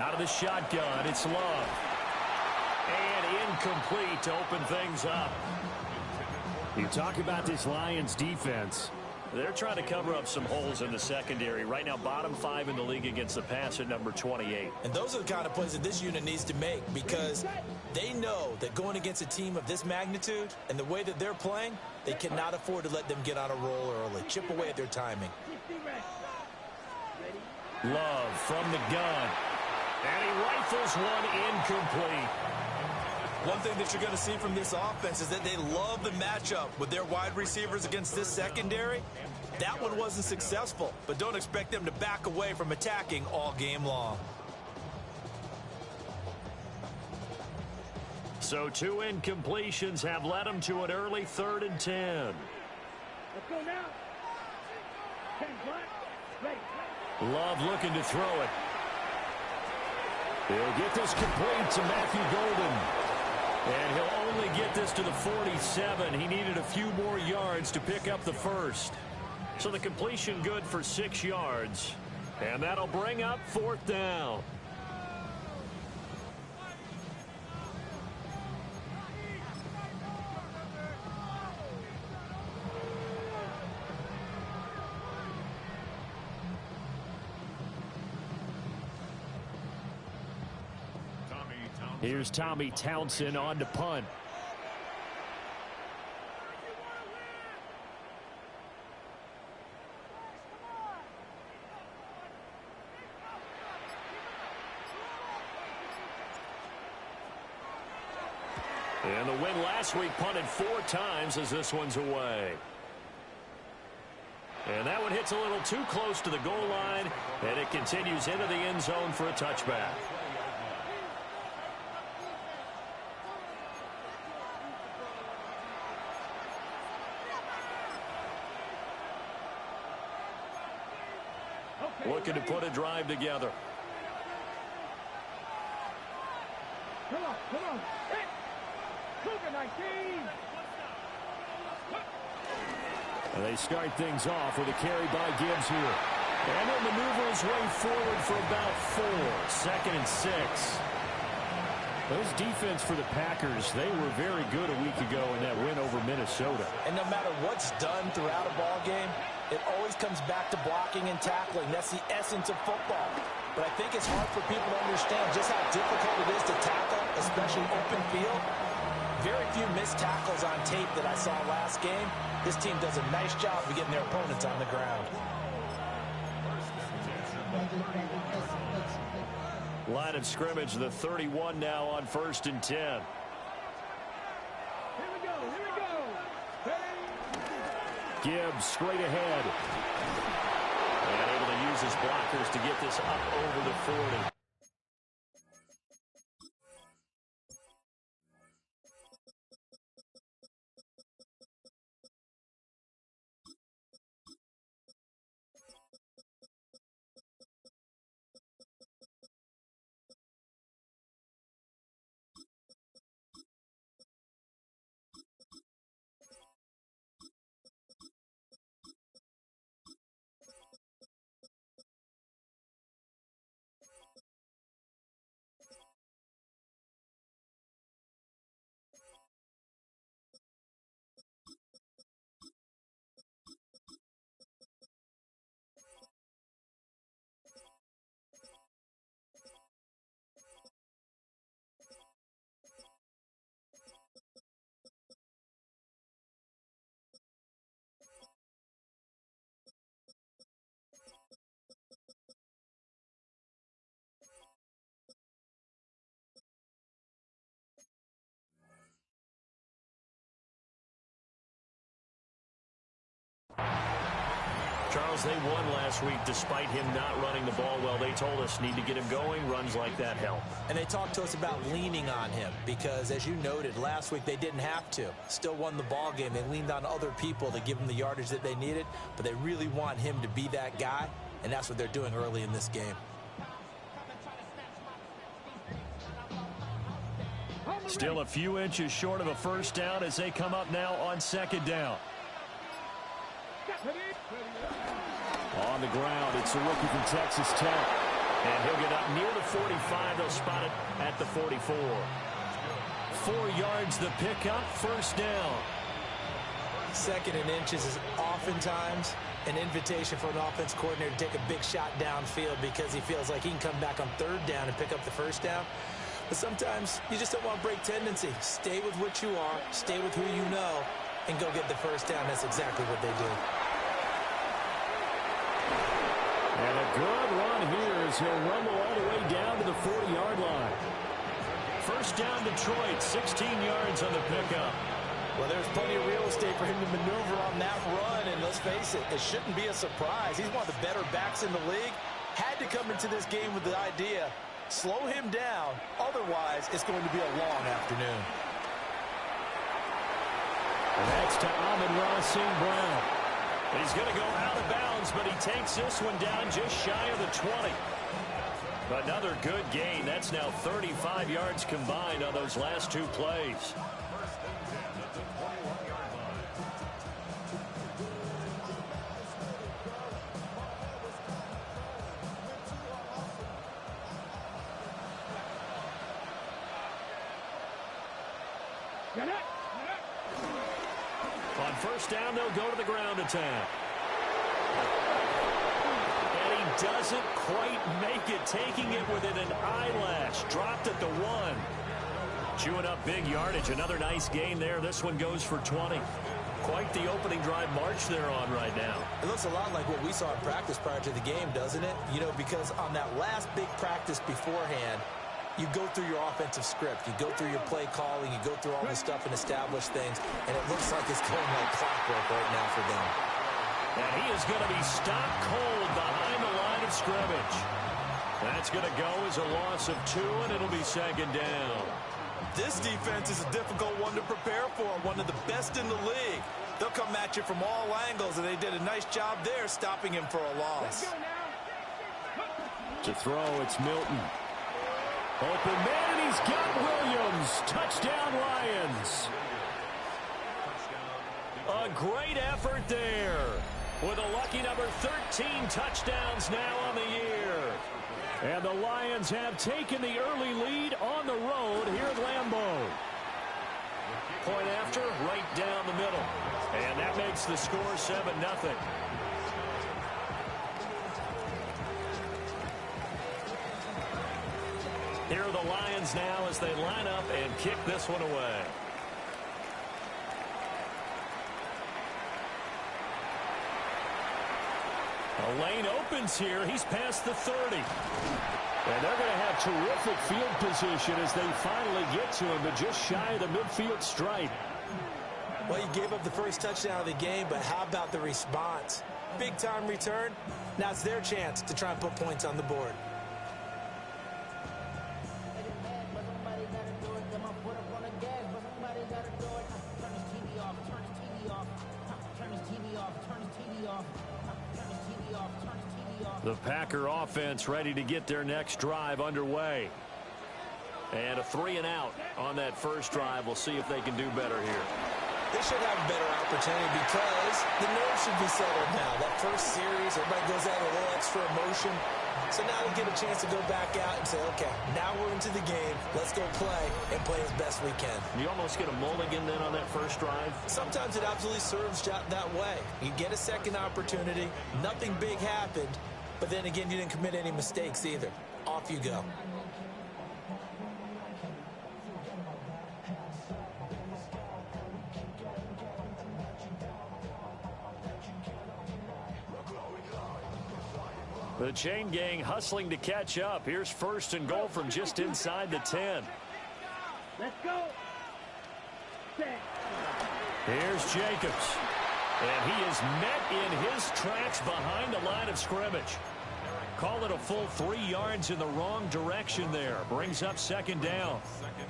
Out of the shotgun, it's Love. And incomplete to open things up. You talk about this Lions defense. They're trying to cover up some holes in the secondary. Right now, bottom 5 in the league against the pass at number 28. And those are the kind of plays that this unit needs to make, because they know that going against a team of this magnitude and the way that they're playing, they cannot afford to let them get on a roll early. Chip away at their timing. Love from the gun. And he rifles one incomplete. One thing that you're going to see from this offense is that they love the matchup with their wide receivers against this secondary. That one wasn't successful, but don't expect them to back away from attacking all game long. So 2 incompletions have led them to an early 3rd and 10. Let's go now. 10 black, ready. Love looking to throw it. He'll get this complete to Matthew Golden. And he'll only get this to the 47. He needed a few more yards to pick up the first. So the completion good for 6 yards. And that'll bring up 4th down. Here's Tommy Townsend on to punt. And the win last week, punted 4 times as this one's away. And that one hits a little too close to the goal line, and it continues into the end zone for a touchback. Looking to put a drive together. Come on. Hit. Cougar 19. And they start things off with a carry by Gibbs here. And he'll maneuver his way forward for about 4. 2nd and 6. Those defense for the Packers, they were very good a week ago in that win over Minnesota. And no matter what's done throughout a ball game, it always comes back to blocking and tackling. That's the essence of football. But I think it's hard for people to understand just how difficult it is to tackle, especially open field. Very few missed tackles on tape that I saw last game. This team does a nice job of getting their opponents on the ground. Line of scrimmage, the 31 now on 1st and 10. Here we go. Gibbs straight ahead. And able to use his blockers to get this up over the 40. Charles, they won last week despite him not running the ball well. They told us need to get him going. Runs like that help. And they talked to us about leaning on him because, as you noted, last week they didn't have to. Still won the ball game. They leaned on other people to give them the yardage that they needed, but they really want him to be that guy, and that's what they're doing early in this game. Still a few inches short of a first down as they come up now on 2nd down. On the ground, it's a rookie from Texas Tech. And he'll get up near the 45. They'll spot it at the 44. 4 yards the pickup, first down. Second and inches is oftentimes an invitation for an offense coordinator to take a big shot downfield because he feels like he can come back on third down and pick up the first down. But sometimes you just don't want to break tendency. Stay with what you are, stay with who you know, and go get the first down. That's exactly what they do. And a good run here as he'll rumble all the way down to the 40-yard line. First down Detroit, 16 yards on the pickup. Well, there's plenty of real estate for him to maneuver on that run, and let's face it, it shouldn't be a surprise. He's one of the better backs in the league. Had to come into this game with the idea, slow him down, otherwise it's going to be a long afternoon. And that's to Amon-Ra St. Brown. He's going to go out of bounds, but he takes this one down just shy of the 20. Another good gain. That's now 35 yards combined on those last 2 plays. On first down, they'll go to the ground attack. And he doesn't quite make it, taking it within an eyelash. Dropped at the 1. Chewing up big yardage. Another nice gain there. This one goes for 20. Quite the opening drive march they're on right now. It looks a lot like what we saw in practice prior to the game, doesn't it? You know, because on that last big practice beforehand, you go through your offensive script. You go through your play calling. You go through all this stuff and establish things. And it looks like it's going like clockwork right now for them. And he is going to be stopped cold behind the line of scrimmage. That's going to go as a loss of 2, and it'll be second down. This defense is a difficult one to prepare for. One of the best in the league. They'll come at you from all angles, and they did a nice job there stopping him for a loss. To throw, it's Milton. Open man, and he's got Williams. Touchdown, Lions. A great effort there. With a lucky number 13 touchdowns now on the year. And the Lions have taken the early lead on the road here at Lambeau. Point after, right down the middle. And that makes the score 7-0. Here are the Lions now as they line up and kick this one away. A lane opens here. He's past the 30. And they're going to have terrific field position as they finally get to him, but just shy of the midfield stripe. Well, you gave up the first touchdown of the game, but how about the response? Big time return. Now it's their chance to try and put points on the board. The Packer offense ready to get their next drive underway. And a 3-and-out on that first drive. We'll see if they can do better here. They should have a better opportunity because the nerves should be settled now. That first series, everybody goes out with a little extra emotion. So now they get a chance to go back out and say, okay, now we're into the game. Let's go play and play as best we can. You almost get a mulligan then on that first drive? Sometimes it absolutely serves that way. You get a second opportunity. Nothing big happened. But then again, you didn't commit any mistakes either. Off you go. The chain gang hustling to catch up. Here's first and goal from just inside the 10. Let's go. Here's Jacobs. And he is met in his tracks behind the line of scrimmage. Call it a full 3 yards in the wrong direction there. Brings up second down.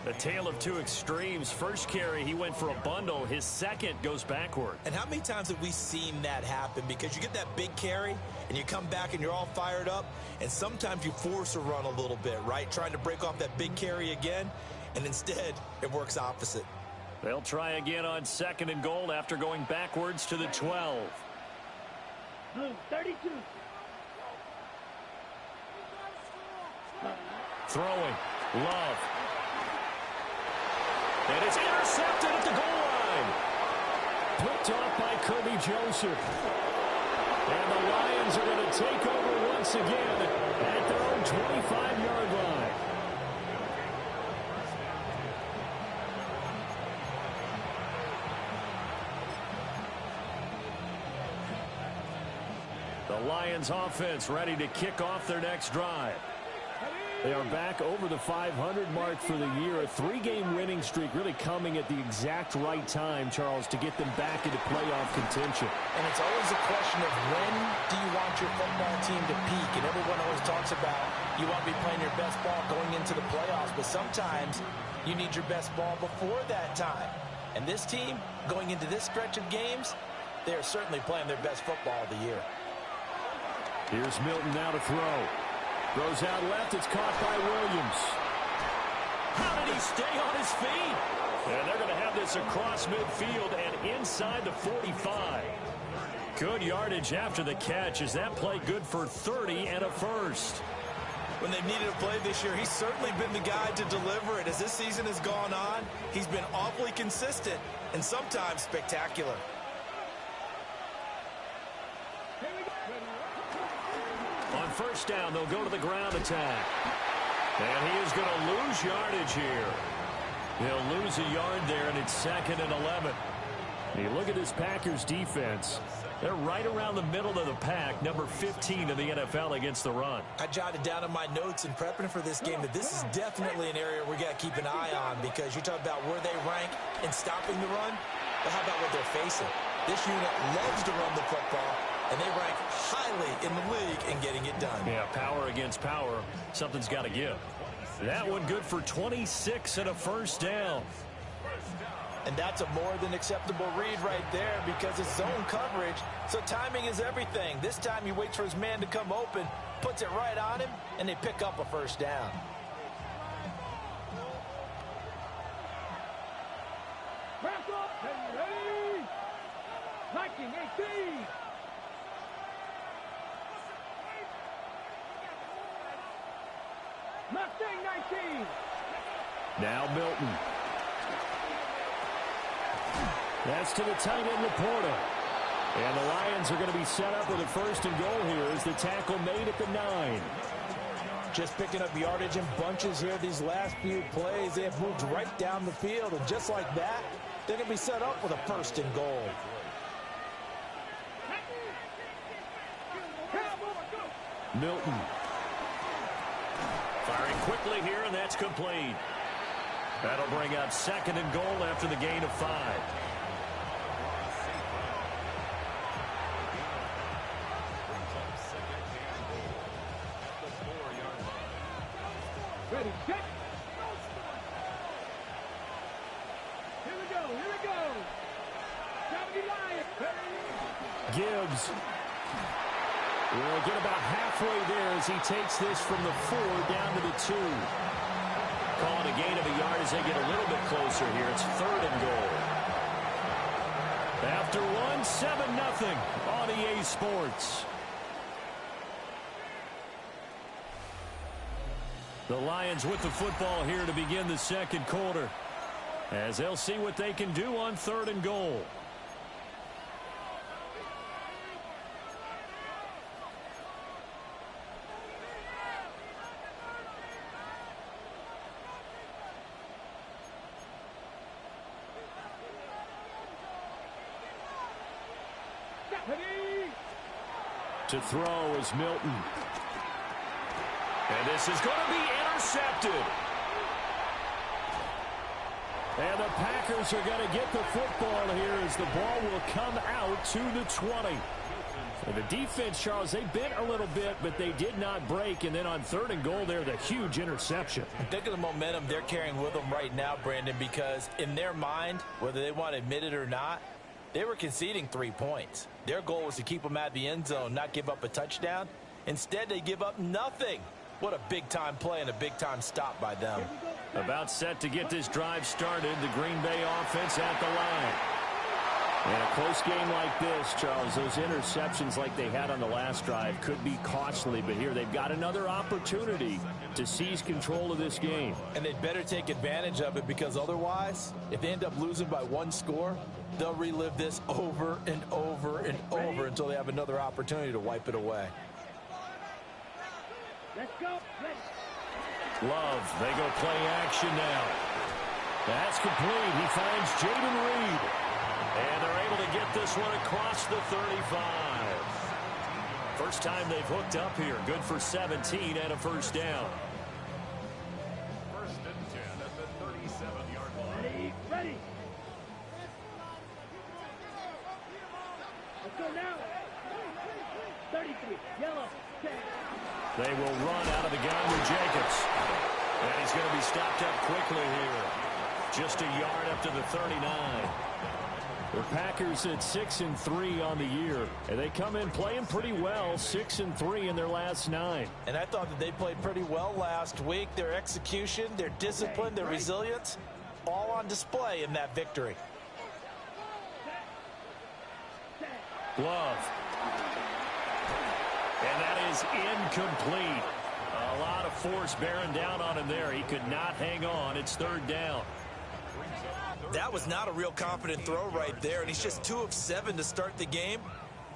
A tale of two extremes. First carry, he went for a bundle. His second goes backward. And how many times have we seen that happen? Because you get that big carry, and you come back and you're all fired up, and sometimes you force a run a little bit, right? Trying to break off that big carry again, and instead it works opposite. They'll try again on second and goal after going backwards to the 12. Blue, 32. Throwing. Love. And it's intercepted at the goal line. Picked off by Kirby Joseph. And the Lions are going to take over once again at their own 25-yard line. The Lions offense ready to kick off their next drive. They are back over the 500 mark for the year. A 3-game winning streak really coming at the exact right time, Charles, to get them back into playoff contention. And it's always a question of when do you want your football team to peak? And everyone always talks about you want to be playing your best ball going into the playoffs, but sometimes you need your best ball before that time. And this team, going into this stretch of games, they are certainly playing their best football of the year. Here's Milton now to throw. Throws out left. It's caught by Williams. How did he stay on his feet? And they're going to have this across midfield and inside the 45. Good yardage after the catch. Is that play good for 30 and a first? When they've needed a play this year, he's certainly been the guy to deliver it. As this season has gone on, he's been awfully consistent and sometimes spectacular. On first down, they'll go to the ground attack. And he is going to lose yardage here. He'll lose a yard there, and it's 2nd and 11. You look at this Packers defense. They're right around the middle of the pack, number 15 in the NFL against the run. I jotted down in my notes in prepping for this game that this is definitely an area we got to keep an eye on, because you talk about where they rank in stopping the run, but how about what they're facing? This unit loves to run the football, and they rank highly in the league in getting it done. Yeah, power against power. Something's got to give. That one good for 26 and a first down. And that's a more than acceptable read right there, because it's zone coverage, so timing is everything. This time he waits for his man to come open, puts it right on him, and they pick up a first down. Back up and ready. 1918. Mustang 19. Now Milton. That's to the tight end, Laporta. And the Lions are going to be set up with a first and goal here as the tackle made at the 9. Just picking up yardage in bunches here these last few plays. They have moved right down the field, and just like that, they're going to be set up with a first and goal. Milton. Firing quickly here, and that's complete. That'll bring up 2nd and goal after the gain of 5. Ready, set. Here we go, here we go. 70 Lions. Gibbs will get about halfway there as he takes this from the 4 down to the 2. Calling a gain of a yard as they get a little bit closer here. It's 3rd and goal. After one, 7-0 on EA Sports. The Lions with the football here to begin the second quarter, as they'll see what they can do on 3rd and goal. To throw is Milton. And this is going to be intercepted. And the Packers are going to get the football here as the ball will come out to the 20. And the defense, Charles, they bit a little bit, but they did not break. And then on 3rd and goal there, the huge interception. Think of the momentum they're carrying with them right now, Brandon, because in their mind, whether they want to admit it or not, they were conceding 3 points. Their goal was to keep them at the end zone, not give up a touchdown. Instead, they give up nothing. What a big-time play and a big-time stop by them. About set to get this drive started. The Green Bay offense at the line. And a close game like this, Charles, those interceptions like they had on the last drive could be costly, but here they've got another opportunity to seize control of this game. And they'd better take advantage of it, because otherwise, if they end up losing by one score, they'll relive this over and over and over until they have another opportunity to wipe it away. Let's go. Love, they go play action now. That's complete. He finds Jaden Reed. And they're able to get this one across the 35. First time they've hooked up here. Good for 17 and a first down. First and 10 at the 37-yard line. Ready. Let's go now. 33. Yellow. They will run out of the gun with Jacobs. And he's going to be stopped up quickly here. Just a yard up to the 39. The Packers at 6-3 on the year, and they come in playing pretty well, 6-3 in their last 9. And I thought that they played pretty well last week. Their execution, their discipline, their resilience, all on display in that victory. Love. And that is incomplete. A lot of force bearing down on him there. He could not hang on. It's third down. That was not a real confident throw right there, and he's just 2 of 7 to start the game.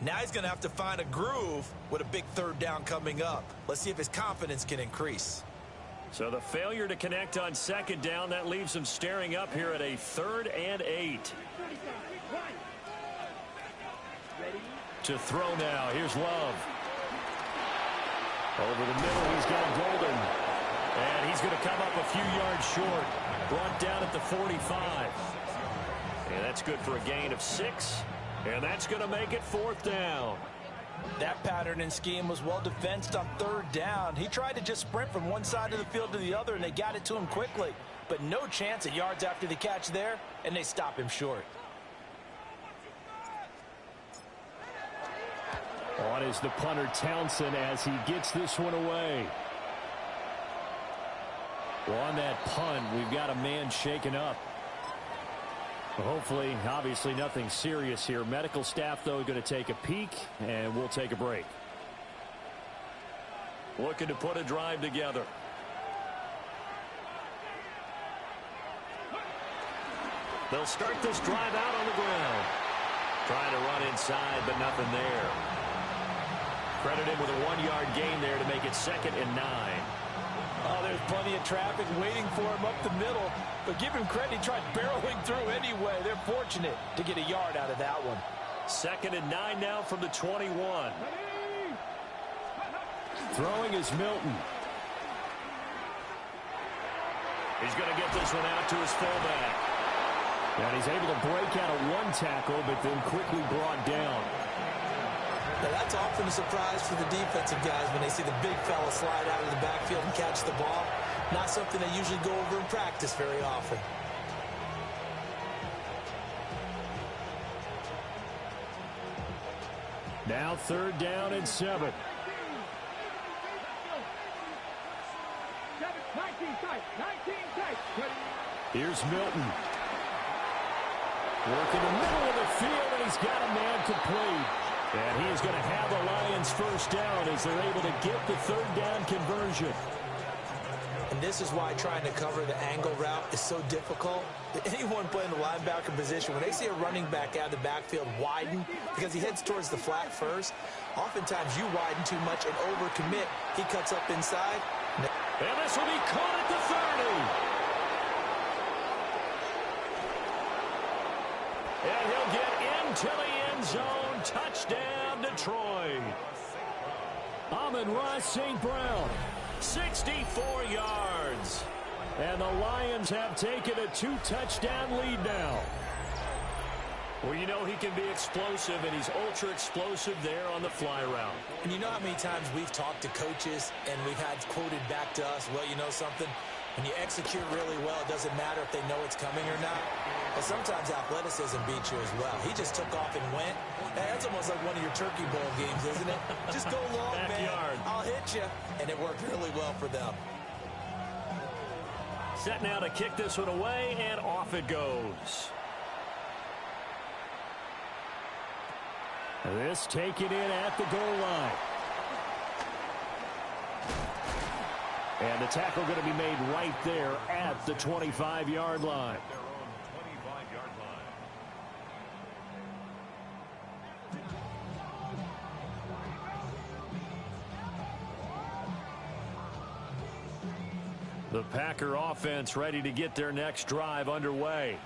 Now he's going to have to find a groove with a big third down coming up. Let's see if his confidence can increase. So the failure to connect on second down, that leaves him staring up here at a 3rd and 8. To throw now. Here's Love. Over the middle, he's got Golden. And he's going to come up a few yards short. Brought down at the 45. And that's good for a gain of 6. And that's going to make it 4th down. That pattern and scheme was well defensed on 3rd down. He tried to just sprint from one side of the field to the other, and they got it to him quickly. But no chance at yards after the catch there, and they stop him short. On is the punter Townsend as he gets this one away. Well, on that punt, we've got a man shaken up. Hopefully, obviously nothing serious here. Medical staff, though, going to take a peek, and we'll take a break. Looking to put a drive together. They'll start this drive out on the ground. Trying to run inside, but nothing there. Credit him with a 1-yard gain there to make it 2nd and 9. Oh, there's plenty of traffic waiting for him up the middle. But give him credit, he tried barreling through anyway. They're fortunate to get a yard out of that one. 2nd and 9 now from the 21. Throwing is Milton. He's going to get this one out to his fullback. And he's able to break out of one tackle, but then quickly brought down. Now, that's often a surprise for the defensive guys when they see the big fella slide out of the backfield and catch the ball. Not something they usually go over in practice very often. Now 3rd down and 7. Here's Milton. Working the middle of the field, and he's got a man complete. And he is going to have the Lions first down as they're able to get the 3rd down conversion. And this is why trying to cover the angle route is so difficult. Anyone playing the linebacker position, when they see a running back out of the backfield widen because he heads towards the flat first, oftentimes you widen too much and overcommit. He cuts up inside. And this will be caught at the 30. And he'll get into the end zone. Touchdown, Detroit. Amon-Ra St. Brown, 64 yards. And the Lions have taken a 2-touchdown lead now. Well, you know he can be explosive, and he's ultra-explosive there on the fly route. And you know how many times we've talked to coaches and we've had quoted back to us, well, you know something? When you execute really well, it doesn't matter if they know it's coming or not. But sometimes athleticism beats you as well. He just took off and went. Hey, that's almost like one of your Turkey Bowl games, isn't it? Just go long, Backyard. man. I'll hit you. And it worked really well for them. Set now to kick this one away, and off it goes. This taken in at the goal line. And the tackle going to be made right there at the 25-yard line. Their own 25-yard line. The Packer offense ready to get their next drive underway.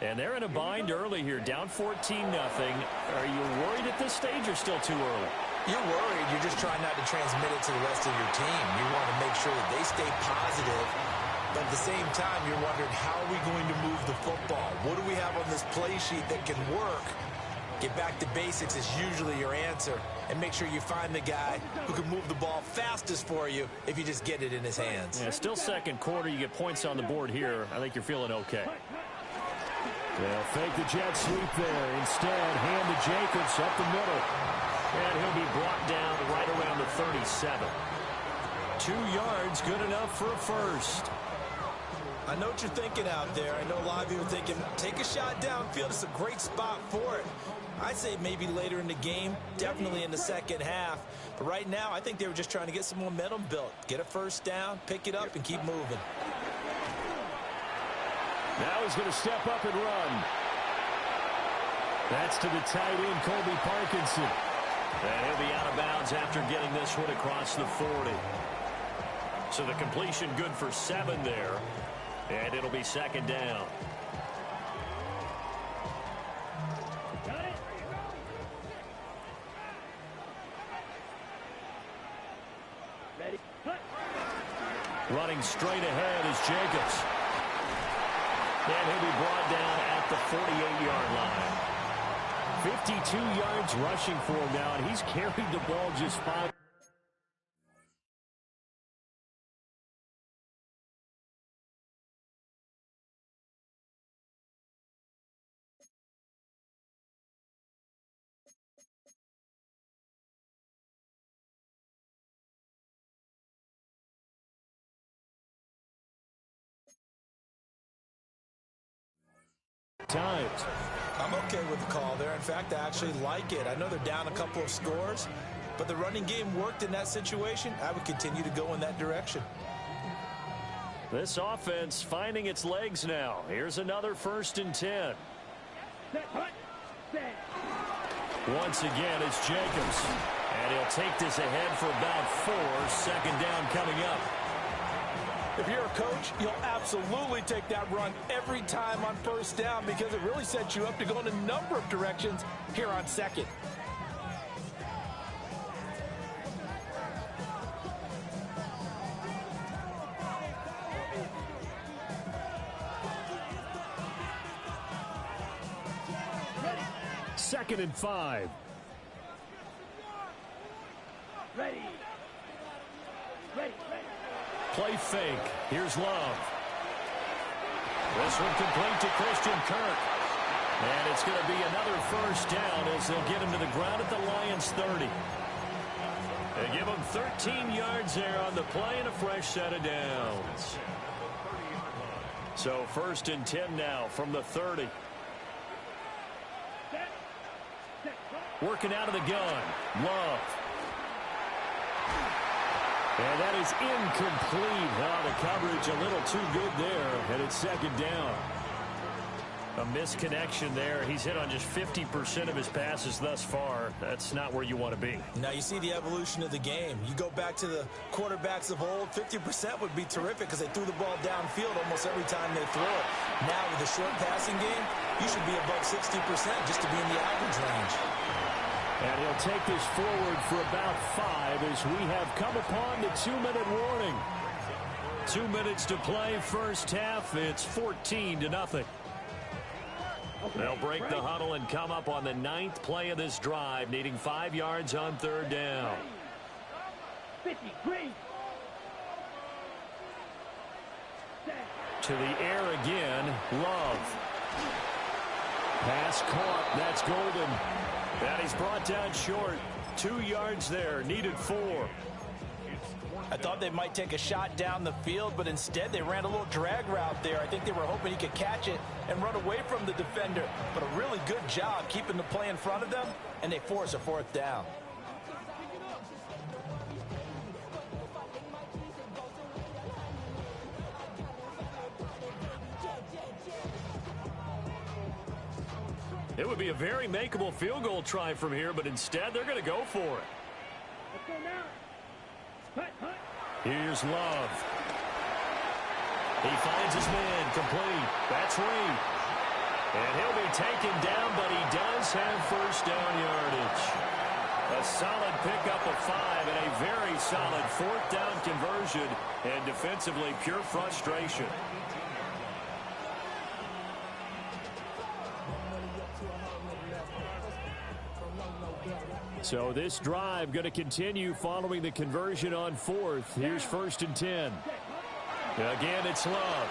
And they're in a bind early here, down 14-0. Are you worried at this stage or still too early? You're worried. You're just trying not to transmit it to the rest of your team. You want to make sure that they stay positive. But at the same time, you're wondering, how are we going to move the football? What do we have on this play sheet that can work? Get back to basics is usually your answer. And make sure you find the guy who can move the ball fastest for you if you just get it in his hands. Yeah, still second quarter. You get points on the board here. I think you're feeling okay. They'll fake the jet sweep there. Instead, hand to Jacobs up the middle. And he'll be brought down right around the 37. 2 yards, good enough for a first. I know what you're thinking out there. I know a lot of you are thinking, take a shot downfield. It's a great spot for it. I'd say maybe later in the game, definitely in the second half. But right now, I think they were just trying to get some momentum built. Get a first down, pick it up, and keep moving. Now he's going to step up and run. That's to the tight end, Colby Parkinson. And he'll be out of bounds after getting this one across the 40. So the completion good for 7 there. And it'll be second down. Got it. Ready. Cut. Running straight ahead is Jacobs. And he'll be brought down at the 48-yard line. 52 yards rushing for him now, and he's carried the ball just 5. Times. I'm okay with the call there. In fact, I actually like it. I know they're down a couple of scores, but the running game worked in that situation. I would continue to go in that direction. This offense finding its legs now. Here's another 1st and 10. Set. Cut. Set. Once again, it's Jacobs. And he'll take this ahead for about 4. Second down coming up. If you're a coach, you'll absolutely take that run every time on first down because it really sets you up to go in a number of directions here on second. Second and 5. Ready. Ready. Play fake. Here's Love. This one complete to Christian Kirk. And it's going to be another first down as they'll get him to the ground at the Lions 30. They give him 13 yards there on the play and a fresh set of downs. So 1st and 10 now from the 30. Working out of the gun. Love. And that is incomplete. The coverage a little too good there, and it's second down. A misconnection there. He's hit on just 50% of his passes thus far. That's not where you want to be. Now you see the evolution of the game. You go back to the quarterbacks of old, 50% would be terrific because they threw the ball downfield almost every time they throw it. Now with the short passing game, you should be above 60% just to be in the average range. And he'll take this forward for about 5 as we have come upon the 2-minute warning. 2 minutes to play first half. It's 14-0. They'll break the huddle and come up on the 9th play of this drive, needing 5 yards on 3rd down. 53. To the air again, Love. Pass caught. That's Golden. And he's brought down short. 2 yards there. Needed 4. I thought they might take a shot down the field, but instead they ran a little drag route there. I think they were hoping he could catch it and run away from the defender. But a really good job keeping the play in front of them, and they force a 4th down. It would be a very makeable field goal try from here, but instead they're going to go for it. Let's go now. Hut. Here's Love. He finds his man, complete. That's Reed. And he'll be taken down, but he does have 1st down yardage. A solid pickup of 5 and a very solid 4th down conversion, and defensively pure frustration. So this drive going to continue following the conversion on 4th. Here's 1st and 10. Again, it's Love.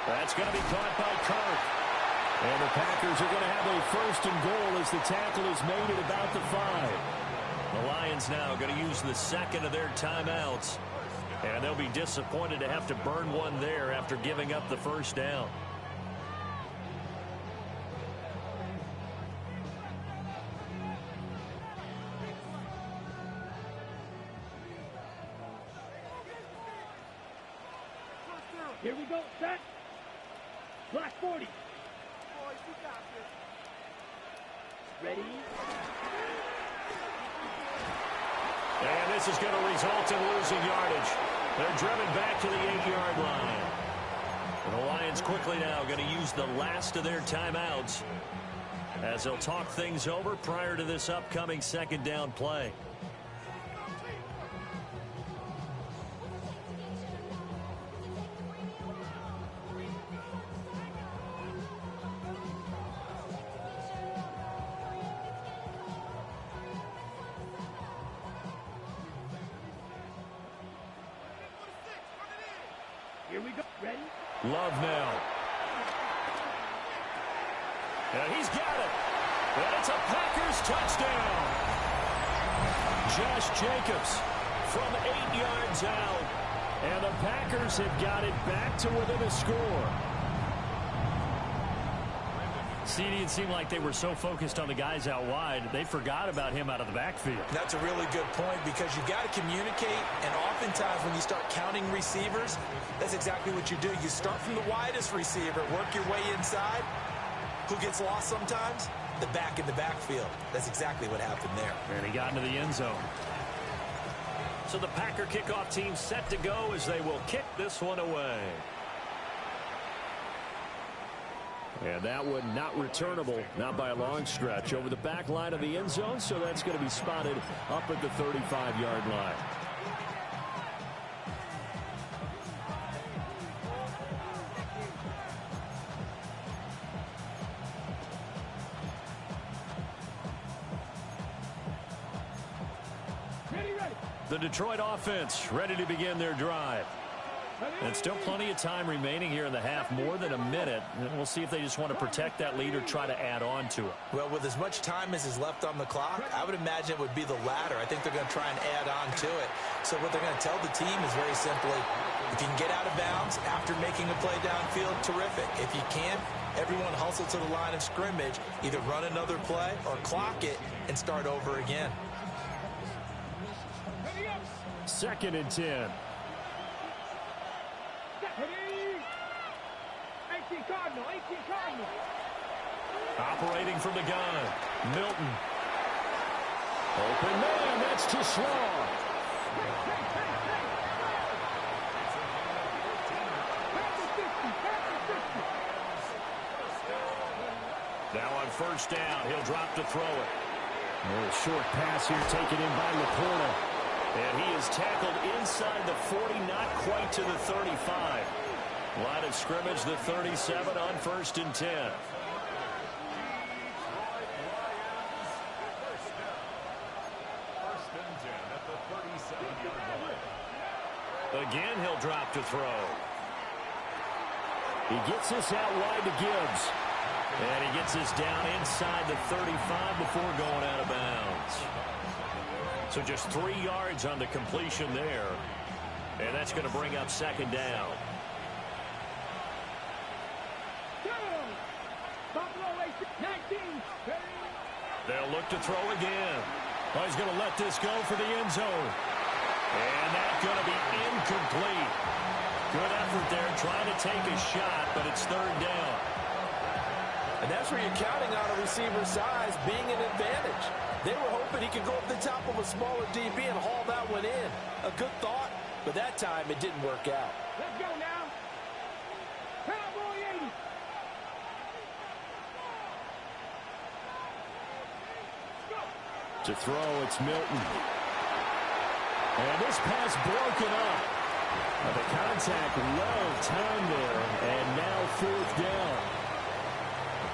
That's going to be caught by Kirk. And the Packers are going to have a 1st and goal as the tackle is made at about the 5. The Lions now going to use the 2nd of their timeouts. And they'll be disappointed to have to burn one there after giving up the 1st down. Here we go, set. Block 40. Ready? And this is going to result in losing yardage. They're driven back to the 8-yard line. And the Lions quickly now going to use the last of their timeouts as they'll talk things over prior to this upcoming 2nd down play. Here we go. Ready? Love now. And he's got it. And it's a Packers touchdown. Josh Jacobs from 8 yards out. And the Packers have got it back to within a score. See, it didn't seem like they were so focused on the guys out wide, they forgot about him out of the backfield. That's a really good point because you got to communicate, and oftentimes when you start counting receivers, that's exactly what you do. You start from the widest receiver, work your way inside. Who gets lost sometimes? The back in the backfield. That's exactly what happened there. And he got into the end zone. So the Packer kickoff team set to go as they will kick this one away. And that one not returnable, not by a long stretch, over the back line of the end zone, so that's going to be spotted up at the 35-yard line. Ready. The Detroit offense ready to begin their drive. And still plenty of time remaining here in the half, more than a minute. And we'll see if they just want to protect that lead or try to add on to it. Well, with as much time as is left on the clock, I would imagine it would be the latter. I think they're going to try and add on to it. So what they're going to tell the team is very simply, if you can get out of bounds after making a play downfield, terrific. If you can't, everyone hustle to the line of scrimmage, either run another play or clock it and start over again. 2nd and 10. 18 Cardinal. Operating from the gun, Milton. Open man, that's too slow. Now on 1st down, he'll drop to throw it. A little short pass here taken in by Laporta. And he is tackled inside the 40, not quite to the 35. Line of scrimmage, the 37 on 1st and 10. Again, he'll drop to throw. He gets this out wide to Gibbs. And he gets this down inside the 35 before going out of bounds. So just 3 yards on the completion there. And that's going to bring up second down. They'll look to throw again. Oh, he's going to let this go for the end zone. And that's going to be incomplete. Good effort there trying to take a shot, but it's third down. And that's where you're counting on a receiver's size being an advantage. They were hoping he could go up the top of a smaller DB and haul that one in. A good thought, but that time it didn't work out. Let's go now. Cowboy 80. To throw, it's Milton. And this pass broken up. The contact well timed there, and now fourth down.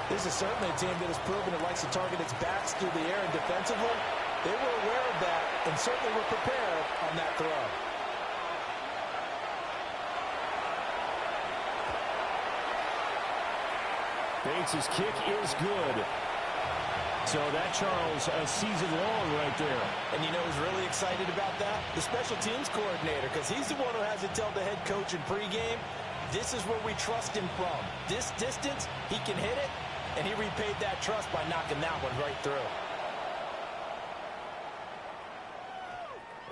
This is certainly a team that has proven it likes to target its backs through the air and defensively. They were aware of that and certainly were prepared on that throw. Bates' kick is good. So that, Charles, a season long right there. And you know who's really excited about that? The special teams coordinator, because he's the one who has to tell the head coach in pregame, this is where we trust him from. This distance, he can hit it, and he repaid that trust by knocking that one right through.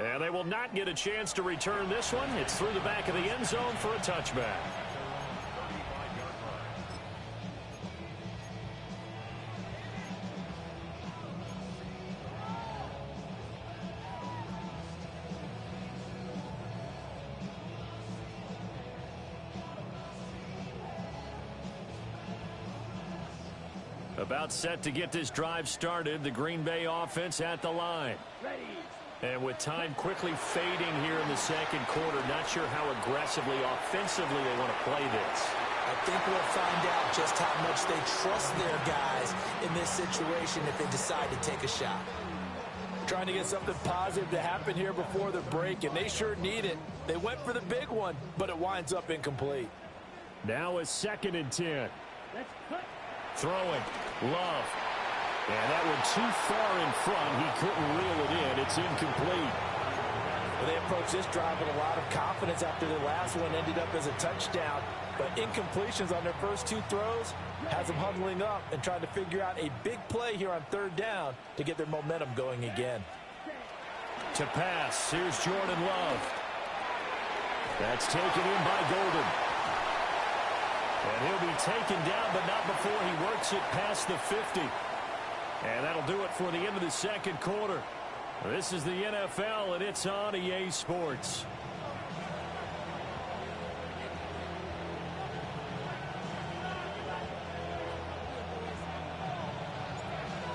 And they will not get a chance to return this one. It's through the back of the end zone for a touchback. About set to get this drive started. The Green Bay offense at the line. Ready. And with time quickly fading here in the second quarter, not sure how aggressively, offensively they want to play this. I think we'll find out just how much they trust their guys in this situation if they decide to take a shot. Trying to get something positive to happen here before the break, and they sure need it. They went for the big one, but it winds up incomplete. Now a 2nd and 10. Let's cut. Throwing. Love. And that one too far in front. He couldn't reel it in. It's incomplete. Well, they approached this drive with a lot of confidence after the last one ended up as a touchdown. But incompletions on their first 2 throws has them huddling up and trying to figure out a big play here on third down to get their momentum going again. To pass. Here's Jordan Love. That's taken in by Golden. And he'll be taken down, but not before he works it past the 50. And that'll do it for the end of the second quarter. This is the NFL, and it's on EA Sports.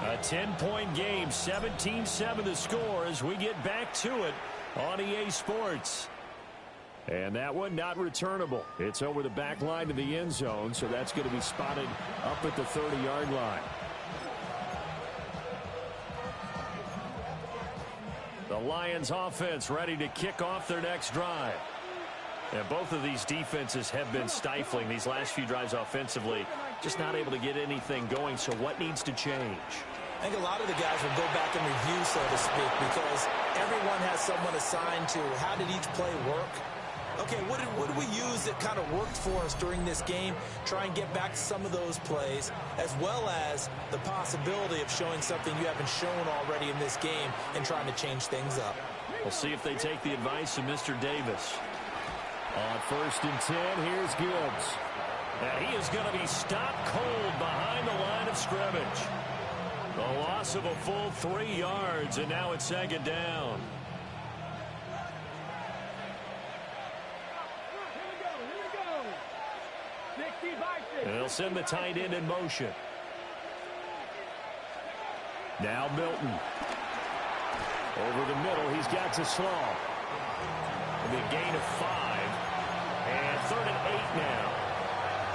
A 10-point game, 17-7 the score as we get back to it on EA Sports. And that one not returnable. It's over the back line to the end zone, so that's going to be spotted up at the 30-yard line. The Lions offense ready to kick off their next drive. And both of these defenses have been stifling these last few drives offensively. Just not able to get anything going, so what needs to change? I think a lot of the guys will go back and review, so to speak, because everyone has someone assigned to how did each play work. Okay, what did we use that kind of worked for us during this game? Try and get back to some of those plays, as well as the possibility of showing something you haven't shown already in this game and trying to change things up. We'll see if they take the advice of Mr. Davis. On 1st and 10, here's Gibbs. And he is going to be stopped cold behind the line of scrimmage. The loss of a full 3 yards, and now it's 2nd down. And they'll send the tight end in motion. Now Milton. Over the middle, he's got to Slaw. A gain of 5. And 3rd and 8 now.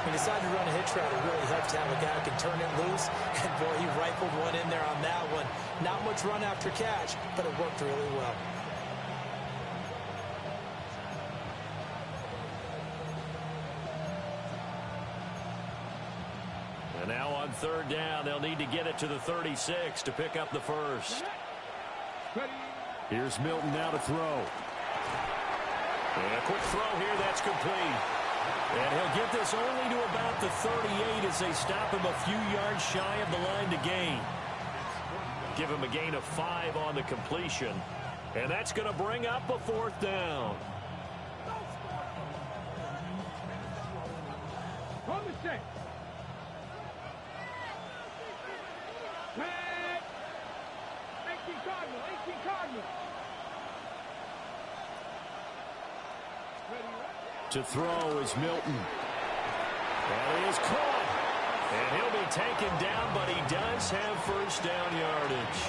He decided to run a hitch route. It really helps to have a guy who can turn it loose. And, boy, he rifled one in there on that one. Not much run after catch, but it worked really well. And now on 3rd down, they'll need to get it to the 36 to pick up the first. Here's Milton now to throw. And a quick throw here, that's complete. And he'll get this only to about the 38 as they stop him a few yards shy of the line to gain. Give him a gain of 5 on the completion. And that's going to bring up a 4th down. On the set. Tag. 18 Cardinal. 18 Cardinal. To throw is Milton. And he is caught. And he'll be taken down, but he does have first down yardage.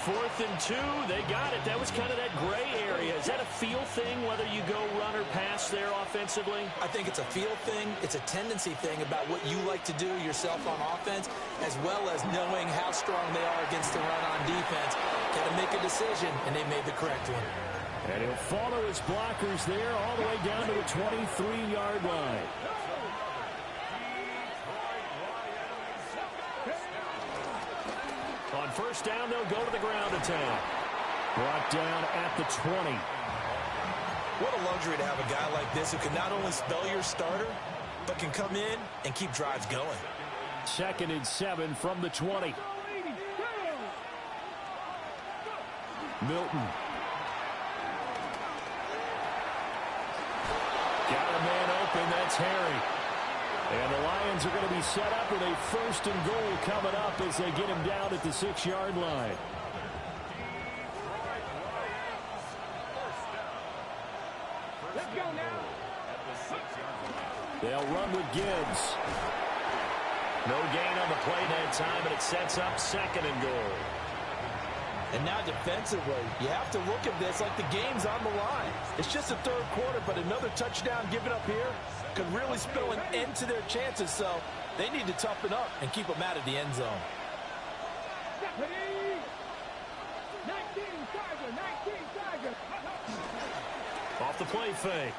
4th and 2, they got it. That was kind of that gray area. Is that a feel thing, whether you go run or pass there offensively? I think it's a feel thing. It's a tendency thing about what you like to do yourself on offense, as well as knowing how strong they are against the run on defense. Got to make a decision, and they made the correct one. And he'll follow his blockers there all the way down to the 23-yard line. On first down, they'll go to the ground attack. Brought down at the 20. What a luxury to have a guy like this who can not only spell your starter, but can come in and keep drives going. 2nd and 7 from the 20. Milton. Got a man open, that's Harry. And the Lions are going to be set up with a 1st and goal coming up as they get him down at the 6-yard line. Let's go now. They'll run with Gibbs. No gain on the play that time, but it sets up 2nd and goal. And now defensively, you have to look at this like the game's on the line. It's just the 3rd quarter, but another touchdown given up here could really spell an end to their chances, so they need to toughen up and keep them out of the end zone. 19 Tiger, 19 Tiger. Off the play fake.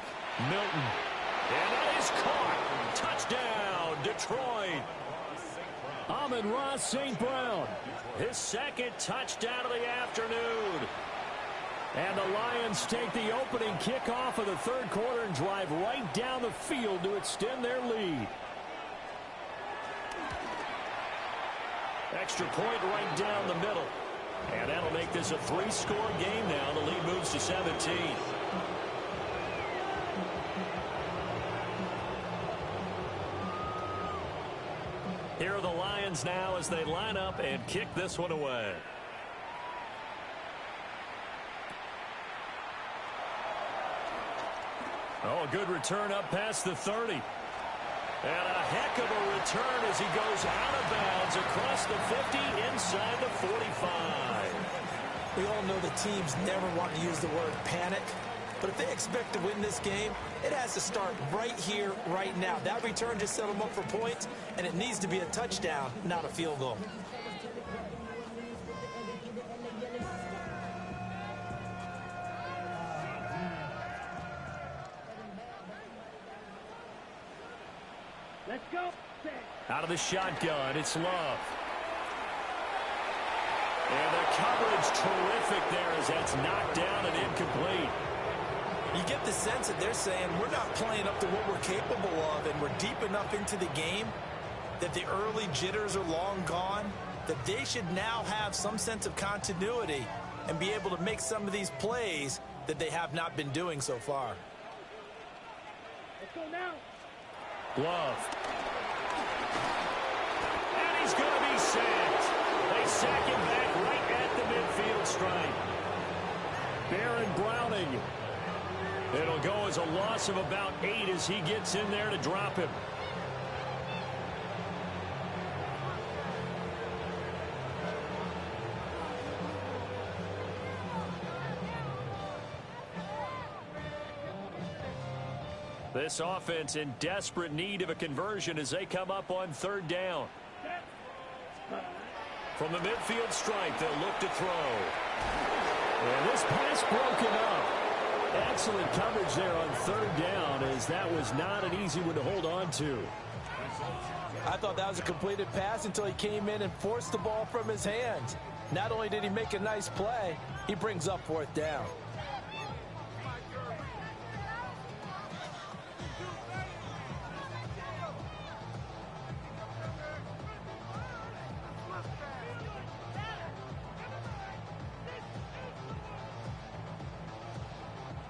Milton. And it is caught. Touchdown, Detroit. Amon-Ra St. Brown. His 2nd touchdown of the afternoon. And the Lions take the opening kickoff of the 3rd quarter and drive right down the field to extend their lead. Extra point right down the middle. And that'll make this a 3-score game now. The lead moves to 17. Here are the Lions now as they line up and kick this one away. Oh, a good return up past the 30. And a heck of a return as he goes out of bounds across the 50 inside the 45. We all know the teams never want to use the word panic, but if they expect to win this game, it has to start right here, right now. That return just set them up for points, and it needs to be a touchdown, not a field goal. Let's go. Out of the shotgun, it's Love. And the coverage terrific there as that's knocked down and incomplete. You get the sense that they're saying we're not playing up to what we're capable of, and we're deep enough into the game that the early jitters are long gone, that they should now have some sense of continuity and be able to make some of these plays that they have not been doing so far. Let's go now. Love. And he's going to be sacked. They sack him back right at the midfield stripe. Baron Browning. It'll go as a loss of about 8 as he gets in there to drop him. This offense in desperate need of a conversion as they come up on 3rd down. From the midfield stripe, they'll look to throw. And this pass broken up. Excellent coverage there on 3rd down as that was not an easy one to hold on to. I thought that was a completed pass until he came in and forced the ball from his hands. Not only did he make a nice play, he brings up fourth down.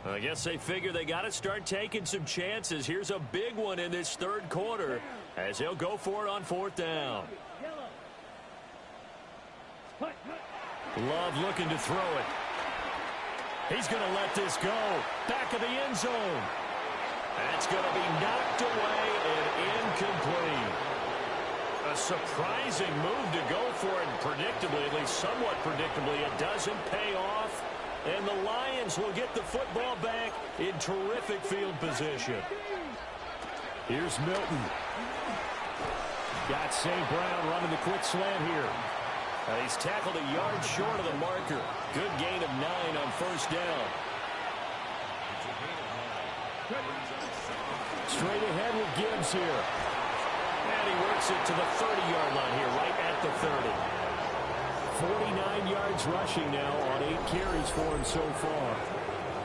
I guess they figure they got to start taking some chances. Here's a big one in this third quarter as he'll go for it on fourth down. Love looking to throw it. He's going to let this go. Back of the end zone. That's going to be knocked away and incomplete. A surprising move to go for it, and predictably, at least somewhat predictably, it doesn't pay off. And the Lions will get the football back in terrific field position. Here's Milton. Got St. Brown running the quick slant here. He's tackled a yard short of the marker. Good gain of 9 on first down. Straight ahead with Gibbs here. And he works it to the 30-yard line here, right at the 30. 49 yards rushing now on 8 carries for him so far.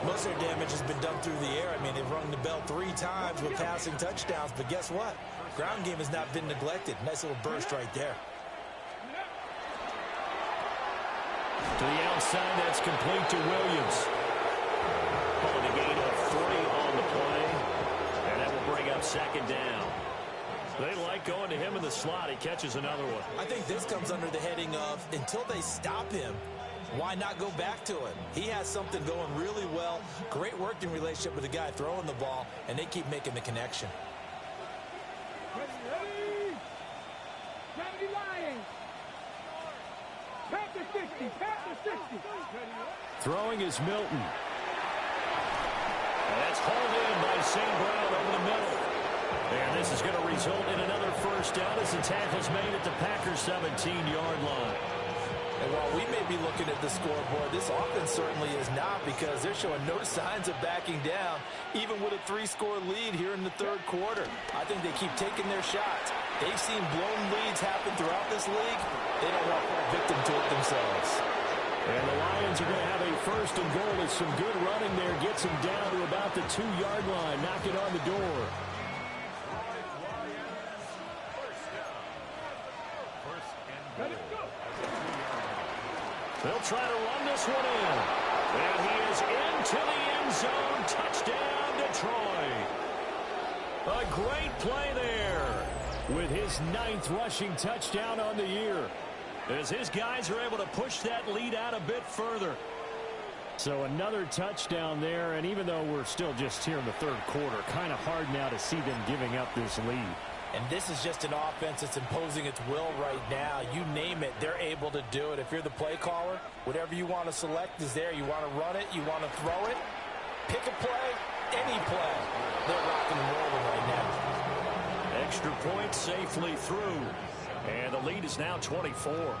Most of their damage has been done through the air. I mean, they've rung the bell 3 times with passing touchdowns, but guess what? Ground game has not been neglected. Nice little burst right there. To the outside, that's complete to Williams. Pulling a gain of 3 on the play, and that will bring up second down. They like going to him in the slot. He catches another one. I think this comes under the heading of, until they stop him, why not go back to him? He has something going really well. Great working relationship with the guy throwing the ball, and they keep making the connection. Ready? 70 Lions. Pass the 60. Pass the 60. Throwing is Milton. And that's hauled in by St. Brown over the middle. And this is going to result in another first down as the tackle's made at the Packers' 17-yard line. And while we may be looking at the scoreboard, this offense certainly is not, because they're showing no signs of backing down, even with a 3-score lead here in the third quarter. I think they keep taking their shots. They've seen blown leads happen throughout this league. They don't want to fall victim to it themselves. And the Lions are going to have a first and goal as some good running there gets them down to about the 2-yard line, knocking on the door. They'll try to run this one in. And he is into the end zone. Touchdown, Detroit. A great play there with his 9th rushing touchdown on the year, as his guys are able to push that lead out a bit further. So another touchdown there, and even though we're still just here in the third quarter, kind of hard now to see them giving up this lead. And this is just an offense that's imposing its will right now. You name it, they're able to do it. If you're the play caller, whatever you want to select is there. You want to run it, you want to throw it, pick a play, any play. They're rocking and rolling right now. Extra point safely through, and the lead is now 24.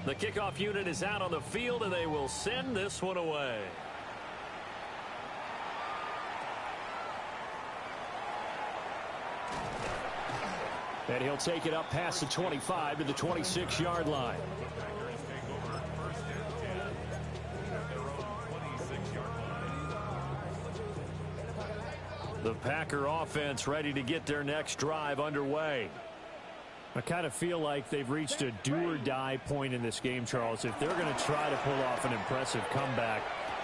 The kickoff unit is out on the field, and they will send this one away. And he'll take it up past the 25 to the 26-yard line. The Packer offense ready to get their next drive underway. I kind of feel like they've reached a do-or-die point in this game, Charles. If they're going to try to pull off an impressive comeback,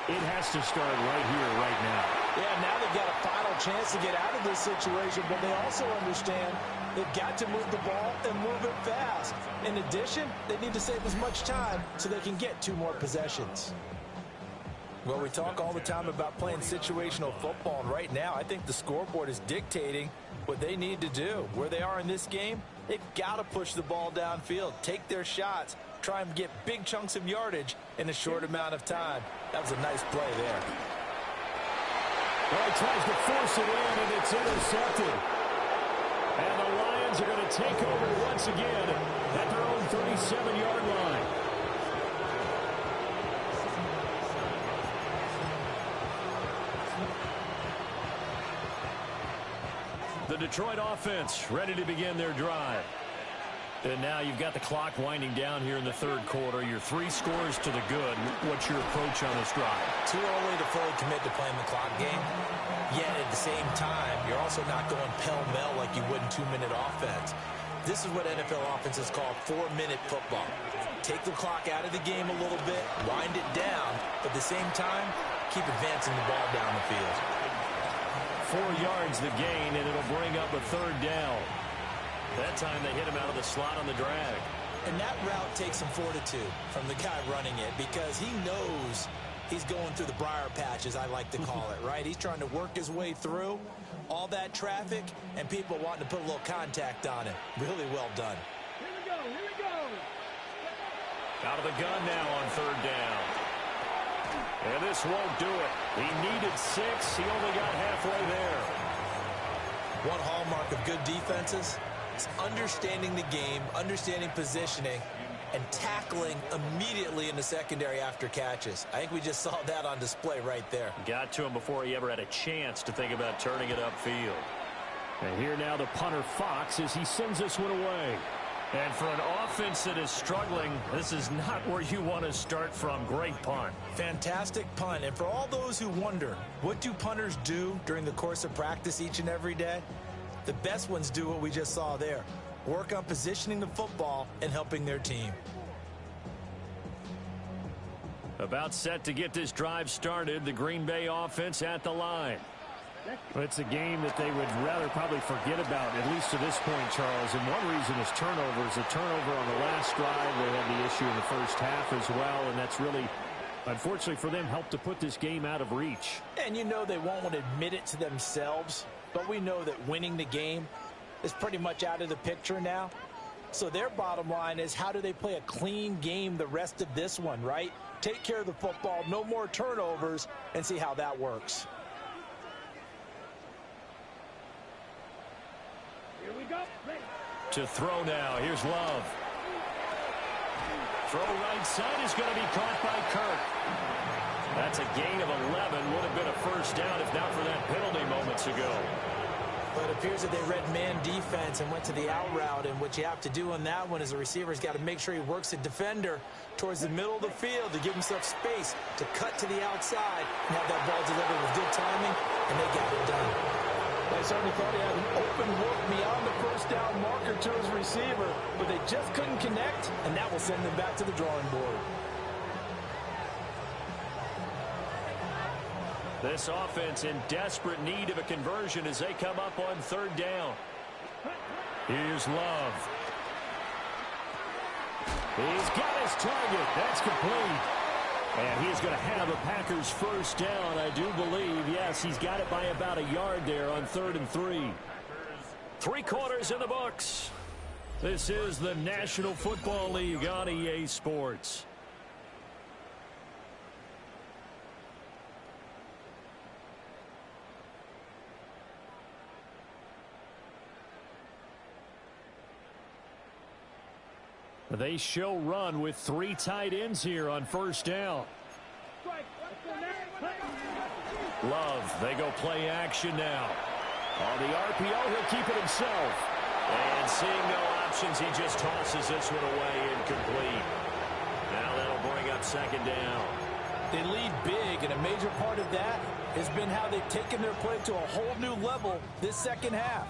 it has to start right here, right now. Yeah, now they've got a final chance to get out of this situation, but they also understand they've got to move the ball and move it fast. In addition, they need to save as much time so they can get 2 more possessions. Well, we talk all the time about playing situational football, and right now I think the scoreboard is dictating what they need to do. Where they are in this game, they've got to push the ball downfield, take their shots, try and get big chunks of yardage in a short amount of time. That was a nice play there. Well, he tries to force it in, and it's intercepted. And the Lions are going to take over once again at their own 37-yard line. The Detroit offense ready to begin their drive. And now you've got the clock winding down here in the third quarter. Your 3 scores to the good. What's your approach on this drive? Too early to fully commit to playing the clock game. Yet at the same time, you're also not going pell-mell like you would in 2-minute offense. This is what NFL offenses call 4-minute football. Take the clock out of the game a little bit, wind it down, but at the same time, keep advancing the ball down the field. 4 yards the gain, and it'll bring up a third down. That time they hit him out of the slot on the drag. And that route takes some fortitude from the guy running it because he knows he's going through the briar patch, as I like to call it, right? He's trying to work his way through all that traffic and people wanting to put a little contact on it. Really well done. Here we go, here we go. Out of the gun now on third down. And this won't do it. He needed 6. He only got halfway there. One hallmark of good defenses is understanding the game, understanding positioning, and tackling immediately in the secondary after catches. I think we just saw that on display right there. Got to him before he ever had a chance to think about turning it upfield. And here now the punter Fox as he sends this one away. And for an offense that is struggling, this is not where you want to start from. Great punt. Fantastic punt. And for all those who wonder, what do punters do during the course of practice each and every day? The best ones do what we just saw there. Work on positioning the football and helping their team. About set to get this drive started. The Green Bay offense at the line. It's a game that they would rather probably forget about, at least to this point, Charles. And one reason is turnovers. A turnover on the last drive. They had the issue in the first half as well, and that's really, unfortunately for them, helped to put this game out of reach. And you know they won't want to admit it to themselves, but we know that winning the game is pretty much out of the picture now. So their bottom line is, how do they play a clean game the rest of this one, right? Take care of the football, no more turnovers, and see how that works. Here we go. Ready. To throw now. Here's Love. Throw right side is going to be caught by Kirk. That's a gain of 11. Would have been a first down if not for that penalty moments ago. But it appears that they read man defense and went to the out route, and what you have to do on that one is the receiver's got to make sure he works the defender towards the middle of the field to give himself space to cut to the outside and have that ball delivered with good timing, and they got it done. They certainly thought he had an open look beyond the first down marker to his receiver, but they just couldn't connect, and that will send them back to the drawing board. This offense in desperate need of a conversion as they come up on third down. Here's Love. He's got his target. That's complete. And he's going to have a Packers first down, I do believe. Yes, he's got it by about a yard there on 3rd and 3. 3 quarters in the books. This is the National Football League on EA Sports. They show run with 3 tight ends here on first down. Love, they go play action now. On the RPO, he'll keep it himself. And seeing no options, he just tosses this one away incomplete. Now that'll bring up second down. They lead big, and a major part of that has been how they've taken their play to a whole new level this second half.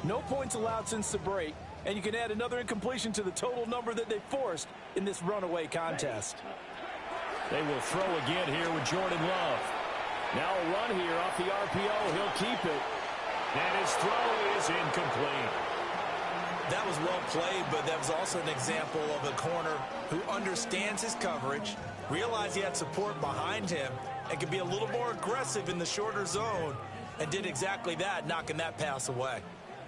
No points allowed since the break, and you can add another incompletion to the total number that they forced in this runaway contest. They will throw again here with Jordan Love. Now a run here off the RPO. He'll keep it. And his throw is incomplete. That was well played, but that was also an example of a corner who understands his coverage, realized he had support behind him, and could be a little more aggressive in the shorter zone, and did exactly that, knocking that pass away.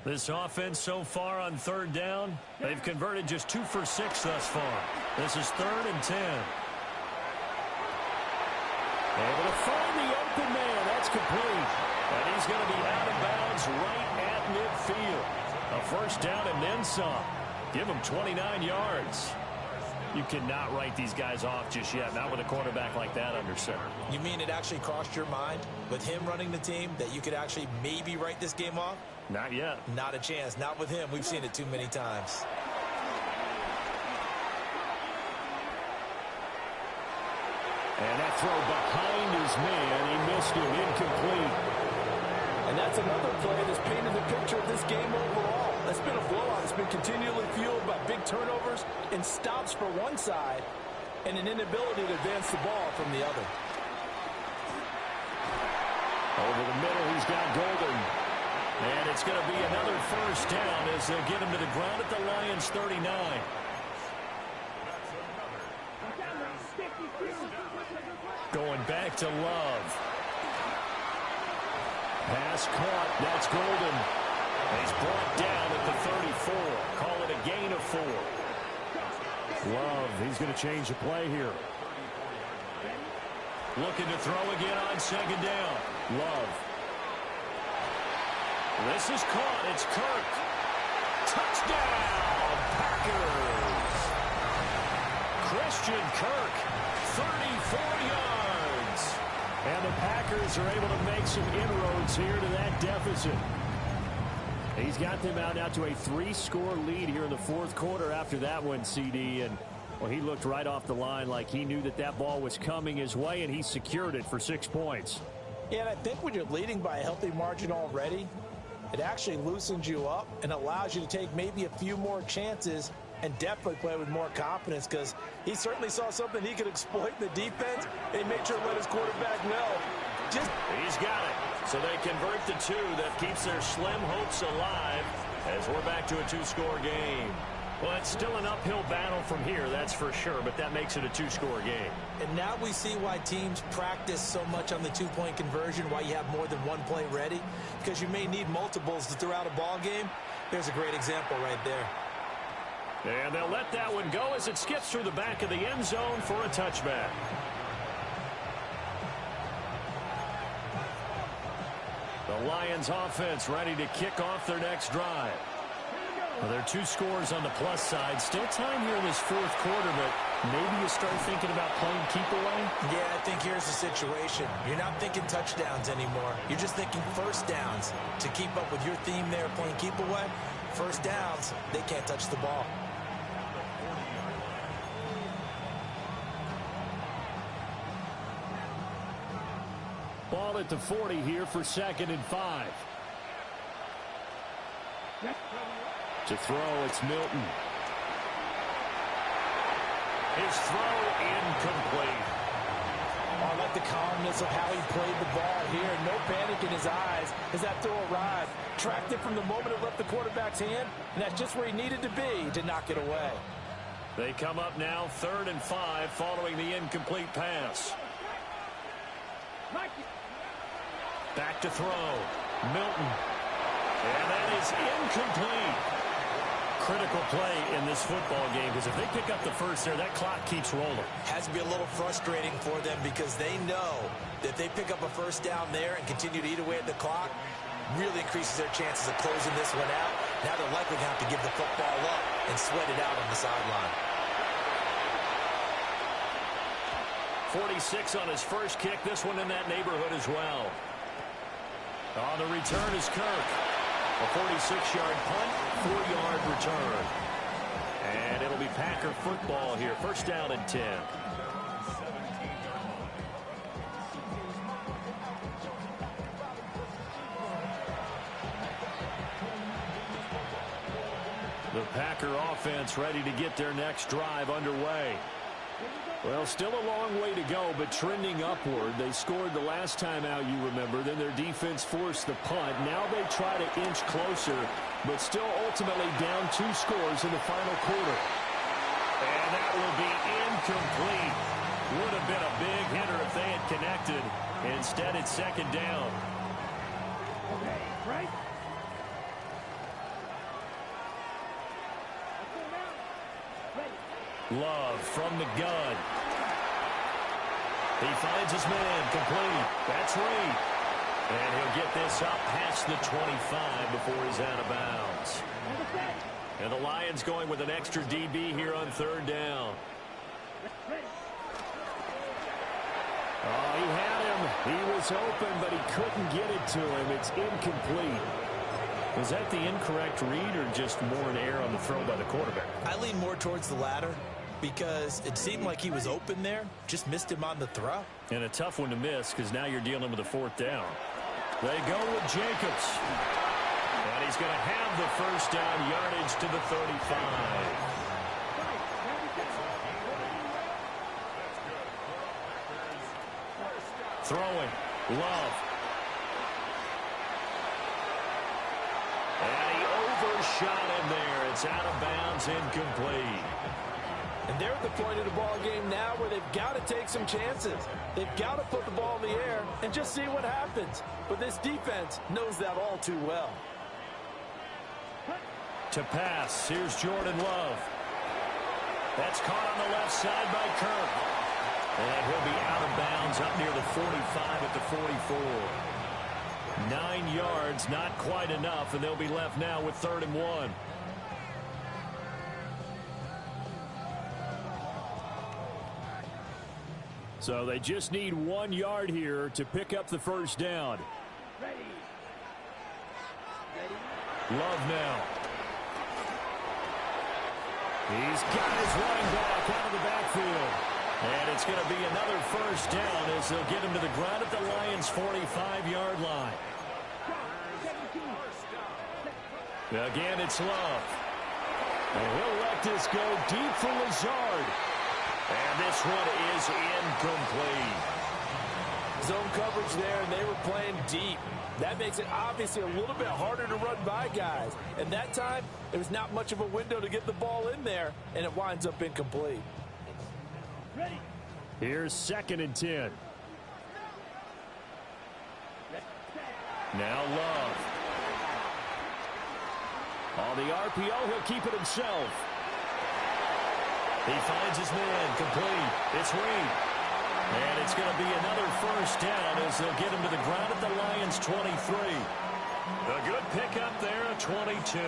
This offense so far on third down, they've converted just 2 for 6 thus far. This is 3rd and 10. Able to find the open man. That's complete. And he's going to be out of bounds right at midfield. A first down and then some. Give him 29 yards. You cannot write these guys off just yet, not with a quarterback like that under center. You mean it actually crossed your mind with him running the team that you could actually maybe write this game off? Not yet. Not a chance. Not with him. We've seen it too many times. And that throw behind his man. He missed it. Incomplete. And that's another play that's painted the picture of this game overall. It's been a blowout. It's been continually fueled by big turnovers and stops for one side and an inability to advance the ball from the other. Over the middle, he's got Golden. And it's going to be another first down as they get him to the ground at the Lions' 39. Going back to Love. Pass caught. That's Golden. He's brought down at the 34. Call it a gain of 4. Love, he's going to change the play here. Looking to throw again on second down. Love. This is caught. It's Kirk. Touchdown, Packers. Christian Kirk, 34 yards. And the Packers are able to make some inroads here to that deficit. He's got them out now to a 3-score lead here in the fourth quarter after that one, CD. And, well, he looked right off the line like he knew that that ball was coming his way, and he secured it for 6 points. Yeah, and I think when you're leading by a healthy margin already, it actually loosens you up and allows you to take maybe a few more chances and definitely play with more confidence, because he certainly saw something he could exploit in the defense, and he made sure to let his quarterback know. He's got it. So they convert the 2. That keeps their slim hopes alive as we're back to a 2-score game. Well, it's still an uphill battle from here, that's for sure, but that makes it a 2-score game. And now we see why teams practice so much on the 2-point conversion, why you have more than one play ready, because you may need multiples to throw out a ball game. There's a great example right there. And they'll let that one go as it skips through the back of the end zone for a touchback. The Lions offense ready to kick off their next drive. Well, there are 2 scores on the plus side. Still time here in this fourth quarter, but maybe you start thinking about playing keep away? Yeah, I think here's the situation. You're not thinking touchdowns anymore. You're just thinking first downs. To keep up with your theme there, playing keep away, first downs, they can't touch the ball. Ball at the 40 here for 2nd and 5. To throw, it's Milton. His throw incomplete. I like the calmness of how he played the ball here. No panic in his eyes as that throw arrived. Tracked it from the moment it left the quarterback's hand, and that's just where he needed to be to knock it away. They come up now 3rd and 5 following the incomplete pass. Back to throw. Milton. And that is incomplete. Critical play in this football game, because if they pick up the first there, that clock keeps rolling. Has to be a little frustrating for them, because they know that if they pick up a first down there and continue to eat away at the clock, really increases their chances of closing this one out. Now they're likely going to have to give the football up and sweat it out on the sideline. 46 on his first kick. This one in that neighborhood as well. On the return is Kirk. A 46-yard punt, 4-yard return. And it'll be Packer football here. First down and 10. The Packer offense ready to get their next drive underway. Well, still a long way to go, but trending upward. They scored the last time out, you remember. Then their defense forced the punt. Now they try to inch closer, but still ultimately down 2 scores in the final quarter. And that will be incomplete. Would have been a big hitter if they had connected. Instead, it's 2nd down. Okay, right? Love from the gun. He finds his man, complete. That's Reed. And he'll get this up past the 25 before he's out of bounds. And the Lions going with an extra DB here on 3rd down. Oh, he had him. He was open, but he couldn't get it to him. It's incomplete. Was that the incorrect read or just more an error on the throw by the quarterback? I lean more towards the latter because it seemed like he was open there, just missed him on the throw. And a tough one to miss because now you're dealing with a fourth down. They go with Jacobs. And he's going to have the first down, yardage to the 35. Throwing. Love. And he overshot him there. It's out of bounds, incomplete. And they're at the point of the ball game now where they've got to take some chances. They've got to put the ball in the air and just see what happens. But this defense knows that all too well. To pass, here's Jordan Love. That's caught on the left side by Kirk. And he'll be out of bounds up near the 45 at the 44. 9 yards, not quite enough, and they'll be left now with 3rd and 1. So they just need 1 yard here to pick up the first down. Love now. He's got his running back out of the backfield. And it's going to be another first down as they'll get him to the ground at the Lions' 45-yard line. Again, it's Love. And he'll let this go deep for Lazard. And this one is incomplete. Zone coverage there, and they were playing deep. That makes it obviously a little bit harder to run by guys. And that time, there was not much of a window to get the ball in there, and it winds up incomplete. Here's 2nd and 10. Now Love. On the RPO, he'll keep it himself. He finds his man, complete. It's Reed. And it's going to be another first down as they'll get him to the ground at the Lions' 23. A good pickup there, 22.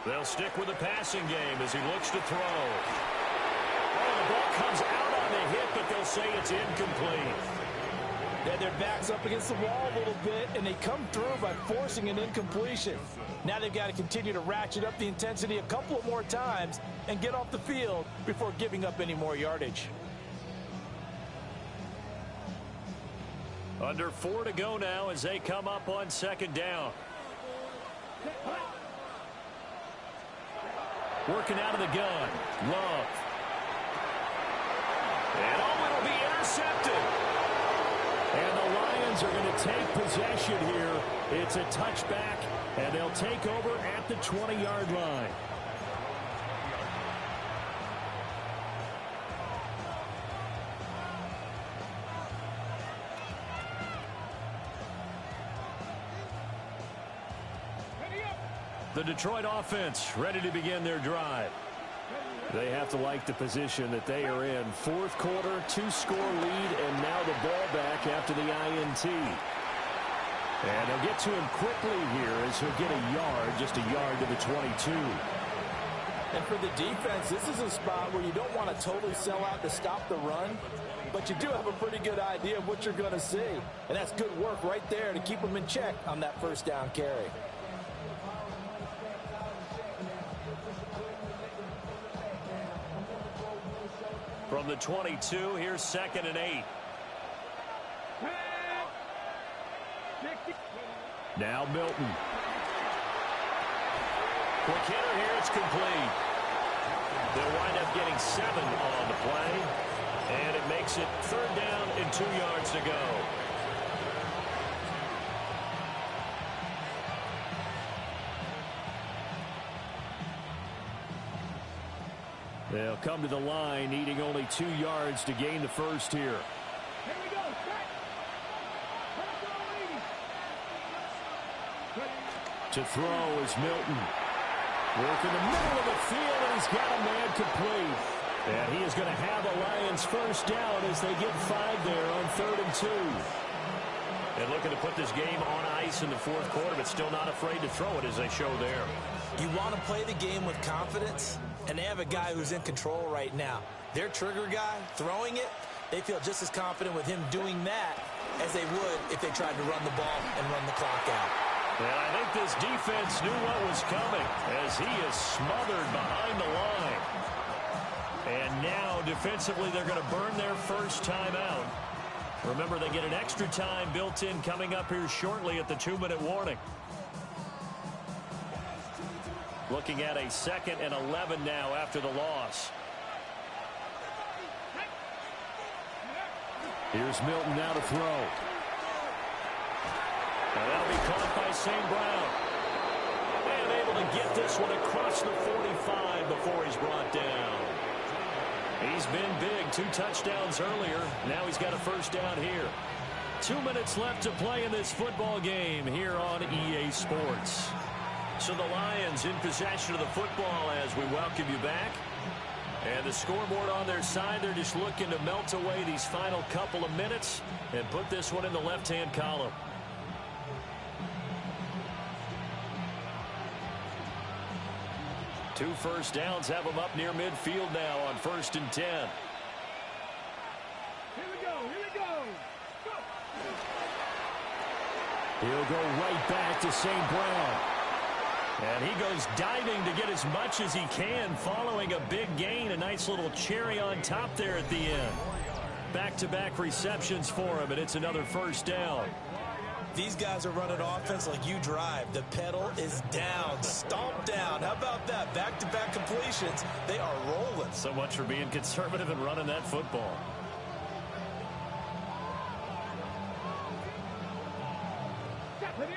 They'll stick with the passing game as he looks to throw. Oh, the ball comes out on the hit, but they'll say it's incomplete. Yeah, their back's up against the wall a little bit, and they come through by forcing an incompletion. Now they've got to continue to ratchet up the intensity a couple of more times and get off the field before giving up any more yardage. Under 4 to go now as they come up on 2nd down. Working out of the gun. Love. And it'll be intercepted. And the Lions are going to take possession here. It's a touchback, and they'll take over at the 20-yard line. The Detroit offense ready to begin their drive. They have to like the position that they are in. 4th quarter, 2-score lead, and now the ball back after the INT. And they'll get to him quickly here as he'll get a yard, just a yard to the 22. And for the defense, this is a spot where you don't want to totally sell out to stop the run, but you do have a pretty good idea of what you're going to see. And that's good work right there to keep them in check on that first down carry. From the 22, here's 2nd and 8. Now Milton. Quick hitter here, it's complete. They'll wind up getting 7 on the play, and it makes it 3rd down and 2 yards to go. They'll come to the line, needing only 2 yards to gain the first here. Here we go. To throw is Milton. Work in the middle of the field, and he's got a man complete. And he is going to have a Lions first down as they get 5 there on 3rd and 2. And looking to put this game on ice in the fourth quarter, but still not afraid to throw it as they show there. You want to play the game with confidence, and they have a guy who's in control right now. Their trigger guy throwing it, they feel just as confident with him doing that as they would if they tried to run the ball and run the clock out. And I think this defense knew what was coming as he is smothered behind the line. And now defensively they're going to burn their first timeout. Remember, they get an extra time built in coming up here shortly at the 2-minute warning. Looking at a 2nd and 11 now after the loss. Here's Milton now to throw. And that'll be caught by St. Brown. And able to get this one across the 45 before he's brought down. He's been big. 2 touchdowns earlier. Now he's got a first down here. 2 minutes left to play in this football game here on EA Sports. So the Lions in possession of the football as we welcome you back. And the scoreboard on their side, they're just looking to melt away these final couple of minutes and put this one in the left-hand column. Two first downs have them up near midfield now on 1st and 10. Here we go. Here we go. Go. He'll go right back to St. Brown. And he goes diving to get as much as he can following a big gain. A nice little cherry on top there at the end. Back-to-back receptions for him, and it's another first down. These guys are running offense like you drive. The pedal is down, stomp down. How about that? Back-to-back completions. They are rolling. So much for being conservative and running that football. Deputy!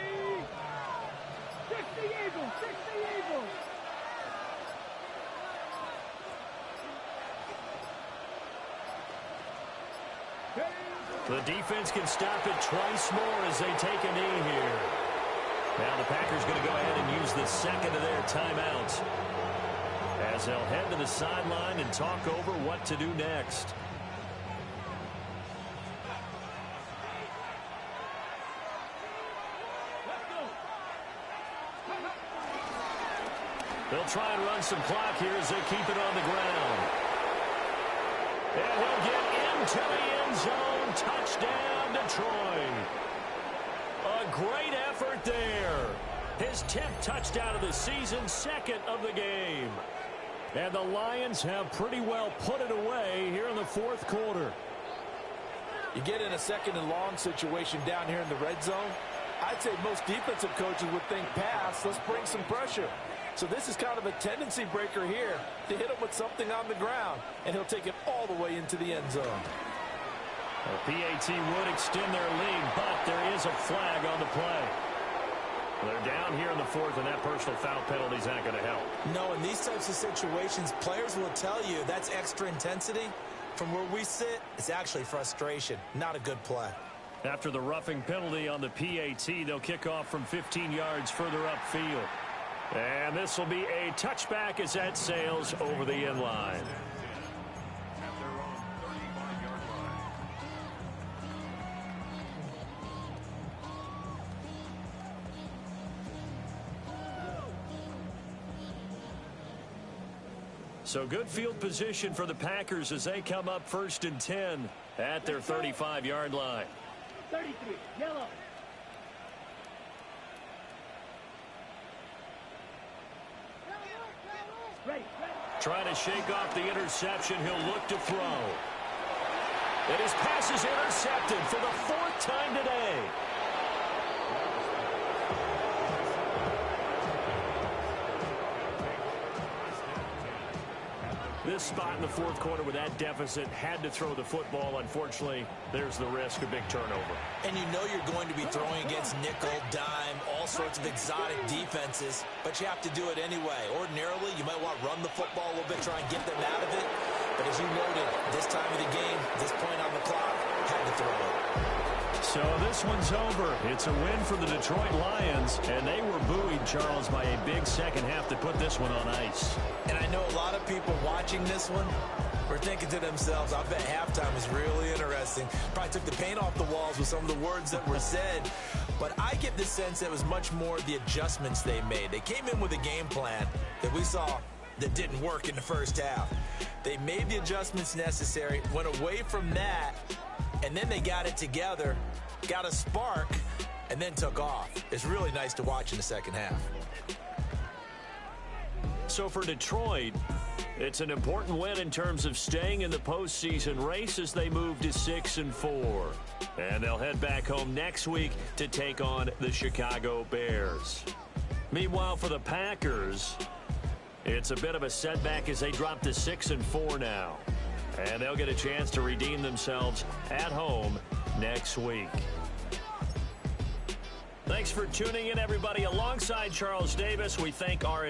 Fix the Eagles! Fix the Eagles! The defense can stop it twice more as they take a knee here. Now the Packers going to go ahead and use the second of their timeouts as they'll head to the sideline and talk over what to do next. They'll try and run some clock here as they keep it on the ground. And he'll get into the end zone. Touchdown, Detroit. A great effort there. His 10th touchdown of the season, 2nd of the game. And the Lions have pretty well put it away here in the fourth quarter. You get in a 2nd and long situation down here in the red zone. I'd say most defensive coaches would think pass. Let's bring some pressure. So this is kind of a tendency breaker here to hit him with something on the ground. And he'll take it all the way into the end zone. The PAT would extend their lead, but there is a flag on the play. They're down here in the fourth, and that personal foul penalty is not going to help. No, in these types of situations, players will tell you that's extra intensity. From where we sit, it's actually frustration. Not a good play. After the roughing penalty on the PAT, they'll kick off from 15 yards further upfield. And this will be a touchback as that sails over the end line. So good field position for the Packers as they come up 1st and 10 at their 35-yard line. 33, yellow. Ready, ready. Trying to shake off the interception. He'll look to throw. And his pass is intercepted for the 4th time today. This spot in the fourth quarter with that deficit, had to throw the football. Unfortunately, there's the risk of big turnover. And you know you're going to be throwing against nickel, dime, all sorts of exotic defenses, but you have to do it anyway. Ordinarily, you might want to run the football a little bit, try and get them out of it. But as you noted, this time of the game, this point on the clock, had to throw it. So this one's over. It's a win for the Detroit Lions, and they were buoyed, Charles, by a big second half to put this one on ice. And I know a lot of people watching this one, were thinking to themselves, I bet halftime is really interesting. Probably took the paint off the walls with some of the words that were said. But I get the sense that it was much more the adjustments they made. They came in with a game plan that we saw that didn't work in the first half. They made the adjustments necessary, went away from that, and then they got it together, got a spark, and then took off. It's really nice to watch in the second half. So for Detroit, it's an important win in terms of staying in the postseason race as they move to 6-4. And they'll head back home next week to take on the Chicago Bears. Meanwhile, for the Packers, it's a bit of a setback as they drop to 6-4 now. And they'll get a chance to redeem themselves at home next week. Thanks for tuning in, everybody. Alongside Charles Davis, we thank our